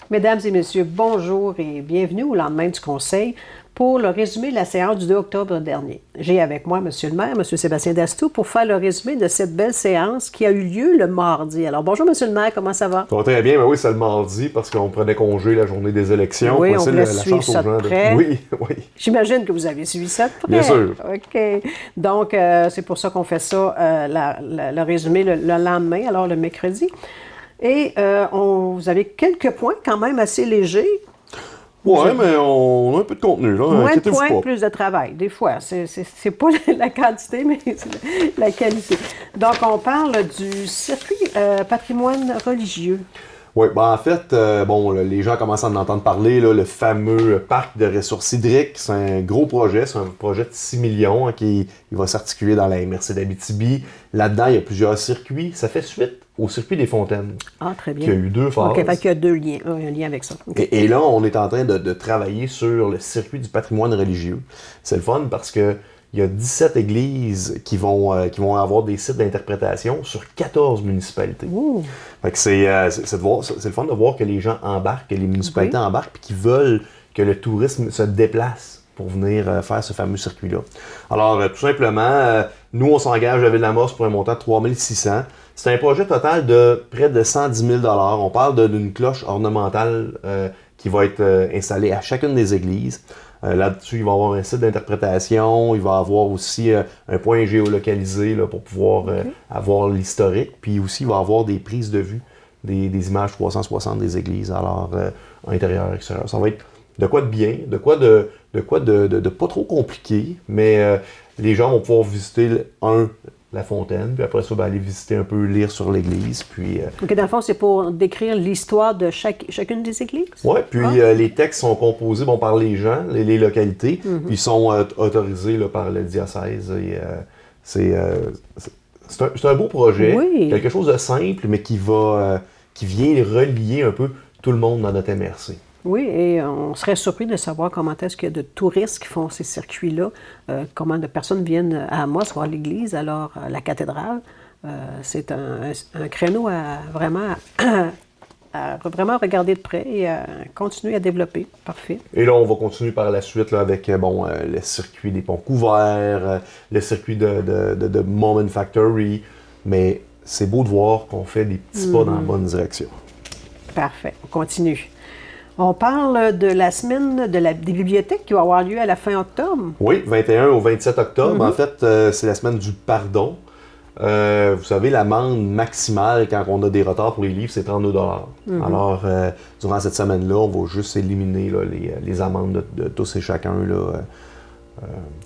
Mesdames et messieurs, bonjour et bienvenue au lendemain du Conseil pour le résumé de la séance du 2 octobre dernier. J'ai avec moi Monsieur le maire, Monsieur Sébastien Dastou, pour faire le résumé de cette belle séance qui a eu lieu le mardi. Alors bonjour Monsieur le maire, comment ça va? Ça va très bien, mais oui, c'est le mardi parce qu'on prenait congé la journée des élections. Oui, on voulait la suivre chance ça aux gens de près. Oui, oui. J'imagine que vous avez suivi ça de près. Bien sûr. OK. Donc, c'est pour ça qu'on fait ça, le résumé le lendemain, alors le mercredi. Et vous avez quelques points quand même assez légers. Oui, mais on a un peu de contenu, là. Moins de Inquiétez-vous points, pas. plus de travail. Des fois, c'est pas la quantité, mais c'est la qualité. Donc, on parle du circuit patrimoine religieux. Oui, ben en fait, les gens commencent à en entendre parler, là, le fameux parc de ressources hydriques. C'est un gros projet, c'est un projet de 6 millions qui il va s'articuler dans la MRC d'Abitibi. Là-dedans, il y a plusieurs circuits. Ça fait suite au circuit des fontaines. Ah, très bien. Qui a eu 2 phases. OK, fait qu'il y a 2 liens, un lien avec ça. Okay. Et là, on est en train de travailler sur le circuit du patrimoine religieux. C'est le fun parce que il y a 17 églises qui vont avoir des sites d'interprétation sur 14 municipalités. Ouh. Fait que c'est le fun de voir que les gens embarquent, que les municipalités embarquent, puis qu'ils veulent que le tourisme se déplace pour venir faire ce fameux circuit-là. Alors, tout simplement, nous, on s'engage à Ville-la-Morse pour un montant de 3 600. C'est un projet total de près de 110 000 $. On parle d'une cloche ornementale qui va être installée à chacune des églises. Là-dessus, il va y avoir un site d'interprétation, il va y avoir aussi un point géolocalisé là, pour pouvoir avoir l'historique, puis aussi il va y avoir des prises de vue, des images 360 des églises, alors intérieur, extérieur. Ça va être de quoi de bien, de quoi de pas trop compliqué, mais les gens vont pouvoir visiter la fontaine, puis après ça, aller visiter un peu, lire sur l'église, puis... OK, dans le fond, c'est pour décrire l'histoire de chacune des églises? Oui, puis les textes sont composés par les gens, les localités, puis ils sont autorisés là, par le diocèse. Et, c'est un beau projet, quelque chose de simple, mais qui vient relier un peu tout le monde dans notre MRC. Oui, et on serait surpris de savoir comment est-ce qu'il y a de touristes qui font ces circuits-là, comment de personnes viennent à Amos voir l'église, alors la cathédrale. C'est un créneau à vraiment regarder de près et à continuer à développer. Parfait. Et là, on va continuer par la suite là, avec le circuit des ponts couverts, le circuit de Moment Factory, mais c'est beau de voir qu'on fait des petits pas dans la bonne direction. Parfait. On continue. On parle de la semaine des bibliothèques qui va avoir lieu à la fin octobre. Oui, 21 au 27 octobre. En fait, c'est la semaine du pardon. Vous savez, l'amende maximale quand on a des retards pour les livres, c'est 32 $. Alors, durant cette semaine-là, on va juste éliminer là, les amendes de tous et chacun.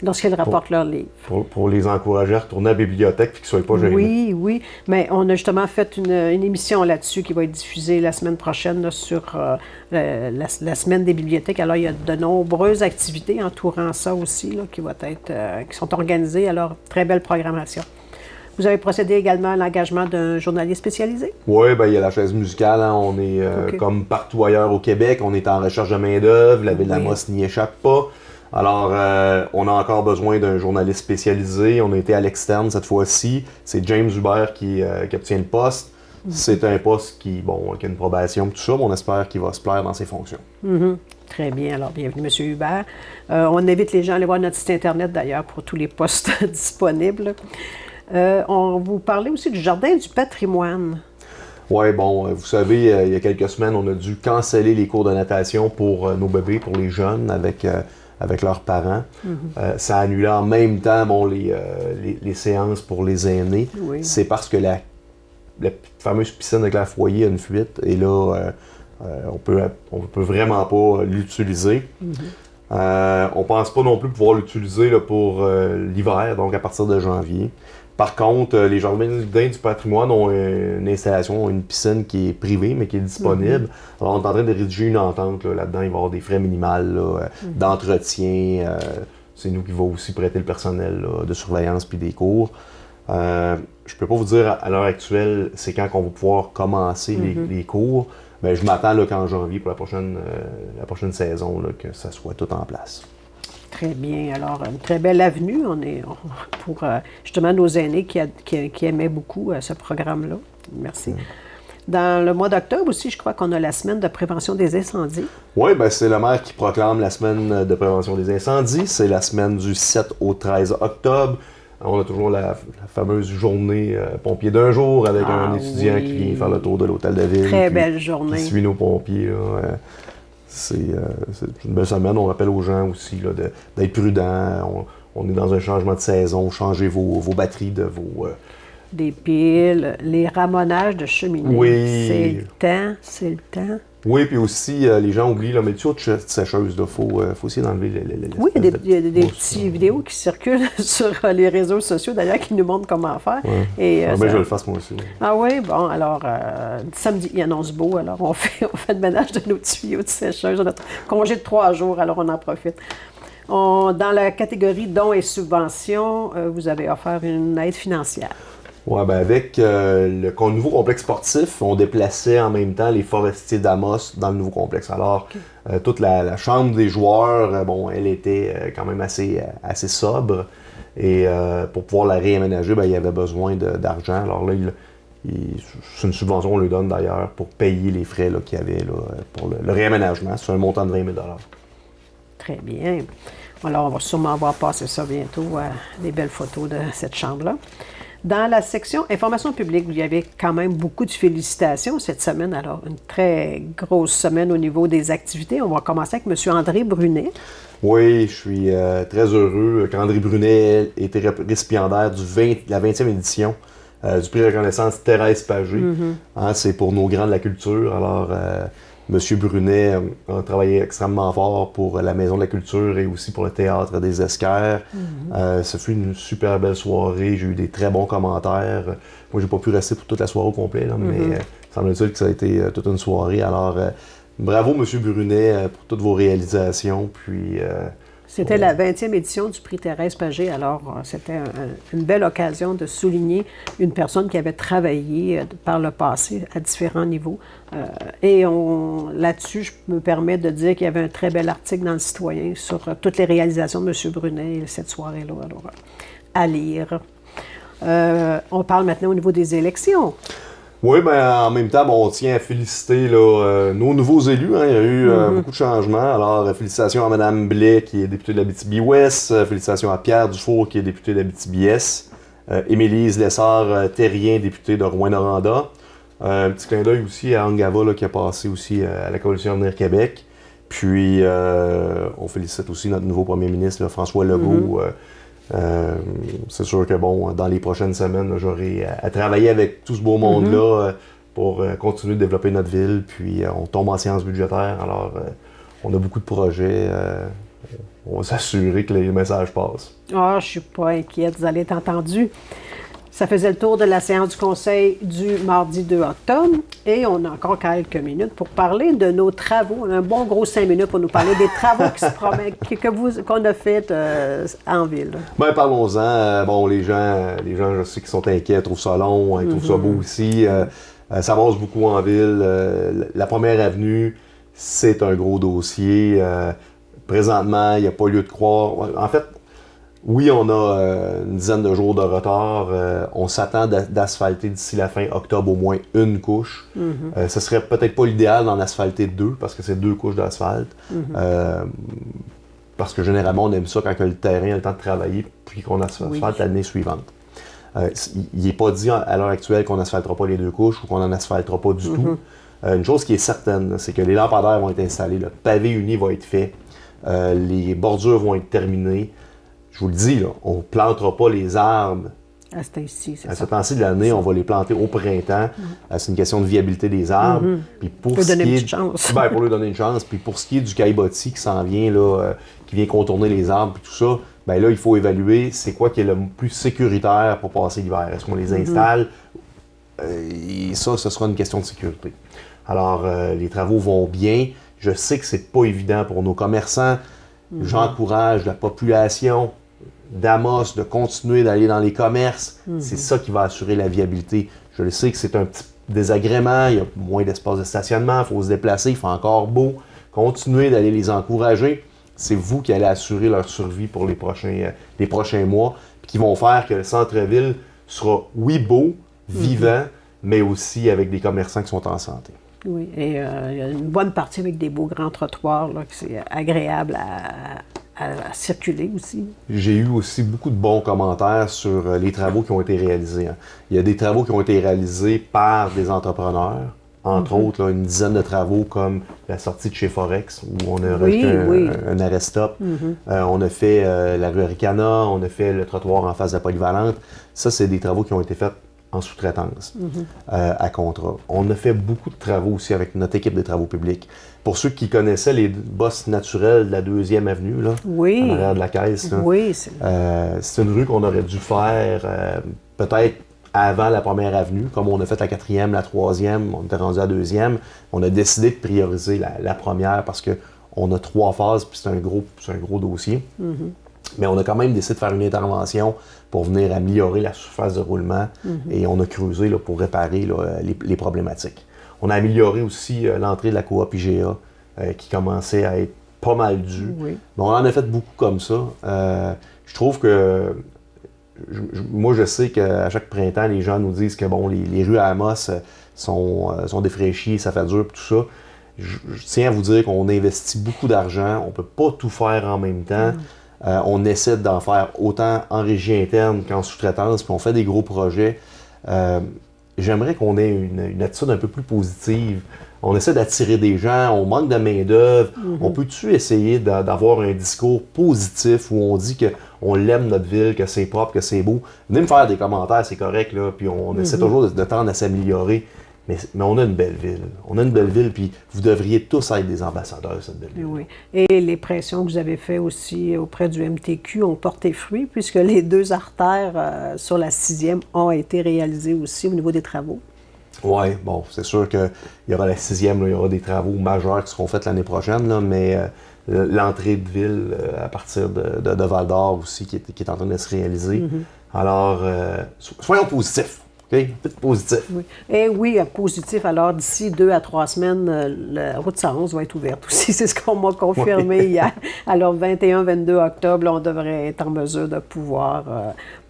Lorsqu'ils rapportent leurs livres. Pour les encourager à retourner à la bibliothèque et qu'ils ne soient pas gênés. Oui. Mais on a justement fait une émission là-dessus qui va être diffusée la semaine prochaine là, sur la semaine des bibliothèques. Alors, il y a de nombreuses activités entourant ça aussi là, qui sont organisées. Alors, très belle programmation. Vous avez procédé également à l'engagement d'un journaliste spécialisé? Oui, il y a la chaise musicale. Hein. On est comme partout ailleurs au Québec. On est en recherche de main-d'œuvre. La Ville-la-Morse n'y échappe pas. Alors, on a encore besoin d'un journaliste spécialisé. On a été à l'externe cette fois-ci. C'est James Hubert qui obtient le poste. C'est un poste qui a une probation, tout ça, mais on espère qu'il va se plaire dans ses fonctions. Très bien. Alors, bienvenue, M. Hubert. On invite les gens à aller voir notre site Internet, d'ailleurs, pour tous les postes disponibles. On vous parlait aussi du Jardin du patrimoine. Oui, vous savez, il y a quelques semaines, on a dû canceller les cours de natation pour nos bébés, pour les jeunes, avec leurs parents. Ça a annulé en même temps les séances pour les aînés. Oui. C'est parce que la fameuse piscine avec la foyer a une fuite et là, on peut vraiment pas l'utiliser. On pense pas non plus pouvoir l'utiliser là, pour l'hiver, donc à partir de janvier. Par contre, les Jardins du patrimoine ont une installation, une piscine qui est privée, mais qui est disponible. Alors, on est en train de rédiger une entente là-dedans. Il va y avoir des frais minimales d'entretien. C'est nous qui va aussi prêter le personnel là, de surveillance puis des cours. Je peux pas vous dire à l'heure actuelle, c'est quand qu'on va pouvoir commencer les cours. Mais je m'attends qu'en janvier, pour la prochaine saison, là, que ça soit tout en place. Très bien. Alors, une très belle avenue. Pour justement nos aînés qui aimaient beaucoup ce programme-là. Merci. Dans le mois d'octobre aussi, je crois qu'on a la semaine de prévention des incendies. Oui, ben c'est le maire qui proclame la semaine de prévention des incendies. C'est la semaine du 7 au 13 octobre. On a toujours la fameuse journée pompier d'un jour avec un étudiant qui vient faire le tour de l'hôtel de ville. Très belle journée. Qui suit nos pompiers. Là, c'est une belle semaine. On rappelle aux gens aussi là, d'être prudents. On est dans un changement de saison. Changez vos batteries de vos... Des piles, les ramonages de cheminées. Oui. C'est le temps. Oui, puis aussi, les gens oublient, là, mais tu sais, sécheuse, il faut essayer d'enlever les oui, il y a des petites vidéos qui circulent sur les réseaux sociaux, d'ailleurs, qui nous montrent comment faire. Ouais. Et, je vais le faire moi aussi. Ah oui, bon, alors, samedi, il annonce beau, alors on fait le ménage de nos tuyaux de sécheuse. On a notre congé de 3 jours, alors on en profite. Dans la catégorie dons et subventions, vous avez offert une aide financière. Oui, ben avec le nouveau complexe sportif, on déplaçait en même temps les forestiers d'Amos dans le nouveau complexe. Alors, toute la chambre des joueurs, bon, elle était quand même assez sobre. Et pour pouvoir la réaménager, ben, il y avait besoin d'argent. Alors là, c'est une subvention qu'on lui donne d'ailleurs pour payer les frais qu'il y avait là, pour le réaménagement. C'est un montant de 20 000 $. Très bien. Alors, on va sûrement voir passer ça bientôt, des belles photos de cette chambre-là. Dans la section information publique, il y avait quand même beaucoup de félicitations cette semaine. Alors, une très grosse semaine au niveau des activités. On va commencer avec M. André Brunet. Oui, je suis très heureux qu'André Brunet ait été récipiendaire de la 20e édition du prix de reconnaissance Thérèse Pagé. Mm-hmm. C'est pour nos grands de la culture. Alors, M. Brunet a travaillé extrêmement fort pour la Maison de la culture et aussi pour le Théâtre des Esquerres. Mm-hmm. Ce fut une super belle soirée. J'ai eu des très bons commentaires. Moi, j'ai pas pu rester pour toute la soirée au complet, là, mais semble-t-il que ça a été toute une soirée. Alors, bravo, M. Brunet, pour toutes vos réalisations. Puis, c'était la 20e édition du prix Thérèse Pagé. Alors, c'était une belle occasion de souligner une personne qui avait travaillé par le passé à différents niveaux. Et là-dessus, je me permets de dire qu'il y avait un très bel article dans Le Citoyen sur toutes les réalisations de M. Brunet cette soirée-là. Alors, à lire. On parle maintenant au niveau des élections. Oui, bien, en même temps, on tient à féliciter là, nos nouveaux élus. Hein. Il y a eu beaucoup de changements. Alors, félicitations à Mme Blais, qui est députée de l'Abitibi-Ouest. Félicitations à Pierre Dufour, qui est député de l'Abitibi-Est. Émilise Lessard-Terrien, députée de Rouyn-Noranda. Un petit clin d'œil aussi à Angava, là, qui a passé aussi à la Coalition Avenir Québec. Puis, on félicite aussi notre nouveau premier ministre, là, François Legault. C'est sûr que bon, dans les prochaines semaines, là, j'aurai à travailler avec tout ce beau monde-là pour continuer de développer notre ville. Puis on tombe en séance budgétaire, alors on a beaucoup de projets. On va s'assurer que les messages passent. Ah, je suis pas inquiète, vous allez être entendu. Ça faisait le tour de la séance du Conseil du mardi 2 octobre et on a encore quelques minutes pour parler de nos travaux. On a un bon gros 5 minutes pour nous parler des travaux qui se promènent, qu'on a fait en ville. Bien, parlons-en. Bon, les gens, je sais, qui sont inquiets, trouvent ça long, ils trouvent ça beau aussi. Ça avance beaucoup en ville. La première avenue, c'est un gros dossier. Présentement, il n'y a pas lieu de croire. En fait, oui, on a une dizaine de jours de retard. On s'attend d'asphalter d'ici la fin octobre au moins une couche. Ce serait peut-être pas l'idéal d'en asphalter 2, parce que c'est 2 couches d'asphalte. Parce que généralement, on aime ça quand le terrain a le temps de travailler, puis qu'on asphalte l'année suivante. Il n'est pas dit à l'heure actuelle qu'on n'asphaltera pas les 2 couches ou qu'on n'en asphaltera pas du tout. Une chose qui est certaine, c'est que les lampadaires vont être installés, le pavé uni va être fait, les bordures vont être terminées. Je vous le dis, là, on ne plantera pas les arbres à ce temps-ci de l'année, on va les planter au printemps. C'est une question de viabilité des arbres. Puis pour lui donner une petite chance. Pour lui donner une chance. Puis pour ce qui est du caillebotis qui s'en vient, là, qui vient contourner les arbres et tout ça, ben là, il faut évaluer c'est quoi qui est le plus sécuritaire pour passer l'hiver. Est-ce qu'on les installe? Et ça, ce sera une question de sécurité. Alors, les travaux vont bien. Je sais que c'est pas évident pour nos commerçants. J'encourage la population d'Amos de continuer d'aller dans les commerces. C'est ça qui va assurer la viabilité. Je le sais que c'est un petit désagrément, il y a moins d'espace de stationnement, il faut se déplacer, il fait encore beau. Continuez d'aller les encourager. C'est vous qui allez assurer leur survie pour les prochains mois, puis qui vont faire que le centre-ville sera, oui, beau, vivant, mais aussi avec des commerçants qui sont en santé. Oui, et il y a une bonne partie avec des beaux grands trottoirs, là, que c'est agréable à circuler aussi. J'ai eu aussi beaucoup de bons commentaires sur les travaux qui ont été réalisés. Il y a des travaux qui ont été réalisés par des entrepreneurs, entre autres là, une dizaine de travaux comme la sortie de chez Forex, où on a rajouté un arrêt-stop. On a fait la rue Ricana, on a fait le trottoir en face de la Polyvalente. Ça, c'est des travaux qui ont été faits en sous-traitance, à contrat. On a fait beaucoup de travaux aussi avec notre équipe de travaux publics. Pour ceux qui connaissaient les bosses naturelles de la 2e avenue, là, en arrière de la caisse, là, c'est une rue qu'on aurait dû faire peut-être avant la 1re avenue, comme on a fait la 4e, la 3e, on était rendu à la 2e. On a décidé de prioriser la 1re parce qu'on a 3 phases, puis c'est un gros dossier. Mais on a quand même décidé de faire une intervention pour venir améliorer la surface de roulement et on a creusé là, pour réparer là, les problématiques. On a amélioré aussi l'entrée de la coop IGA qui commençait à être pas mal due. Mais on en a fait beaucoup comme ça. Je trouve que moi, je sais qu'à chaque printemps, les gens nous disent que bon, les rues à Amos sont défraîchies, ça fait dur, tout ça. Je tiens à vous dire qu'on investit beaucoup d'argent, on ne peut pas tout faire en même temps. On essaie d'en faire autant en régie interne qu'en sous-traitance, puis on fait des gros projets. J'aimerais qu'on ait une attitude un peu plus positive. On essaie d'attirer des gens, on manque de main-d'œuvre. On peut-tu essayer d'avoir un discours positif où on dit qu'on l'aime notre ville, que c'est propre, que c'est beau? Venez me faire des commentaires, c'est correct, là, puis on essaie toujours de tendre à s'améliorer. Mais on a une belle ville. On a une belle ville, puis vous devriez tous être des ambassadeurs de cette belle ville. Oui. Et les pressions que vous avez faites aussi auprès du MTQ ont porté fruit, puisque les 2 artères sur la 6e ont été réalisées aussi au niveau des travaux. Oui, bon, c'est sûr qu'il y aura la 6e, là, il y aura des travaux majeurs qui seront faits l'année prochaine, là, mais l'entrée de ville à partir de Val-d'Or aussi qui est en train de se réaliser. Alors, soyons positifs. OK? Positif. Oui. Et oui, positif. Alors, d'ici 2 à 3 semaines, la route 111 va être ouverte aussi. C'est ce qu'on m'a confirmé hier. Alors, 21-22 octobre, on devrait être en mesure de pouvoir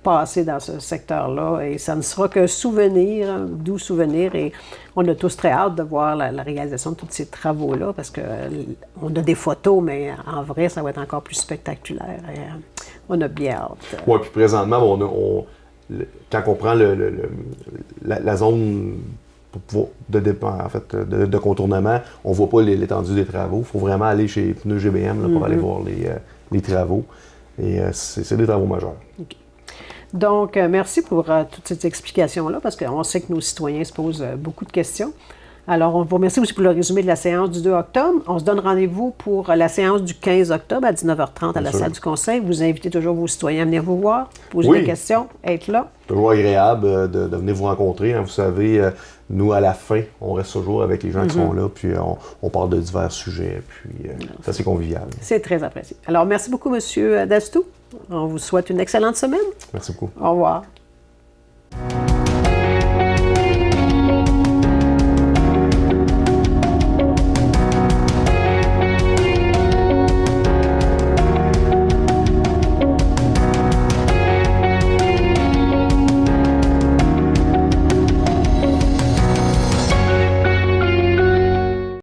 passer dans ce secteur-là. Et ça ne sera qu'un souvenir, un doux souvenir. Et on a tous très hâte de voir la réalisation de tous ces travaux-là parce qu'on a des photos, mais en vrai, ça va être encore plus spectaculaire. Et, on a bien hâte. Oui, puis présentement, quand on prend la zone de contournement, on ne voit pas l'étendue des travaux. Il faut vraiment aller chez Pneus GBM là, pour aller voir les travaux. Et c'est des travaux majeurs. Okay. Donc, merci pour toutes ces explications-là, parce qu'on sait que nos citoyens se posent beaucoup de questions. Alors, on vous remercie aussi pour le résumé de la séance du 2 octobre. On se donne rendez-vous pour la séance du 15 octobre à 19h30 à la salle du Conseil. Vous invitez toujours vos citoyens à venir vous voir, poser des questions, être là. Toujours agréable de venir vous rencontrer. Hein. Vous savez, nous, à la fin, on reste toujours avec les gens qui sont là, puis on parle de divers sujets, puis c'est assez convivial. C'est très apprécié. Alors, merci beaucoup, M. Dastou. On vous souhaite une excellente semaine. Merci beaucoup. Au revoir.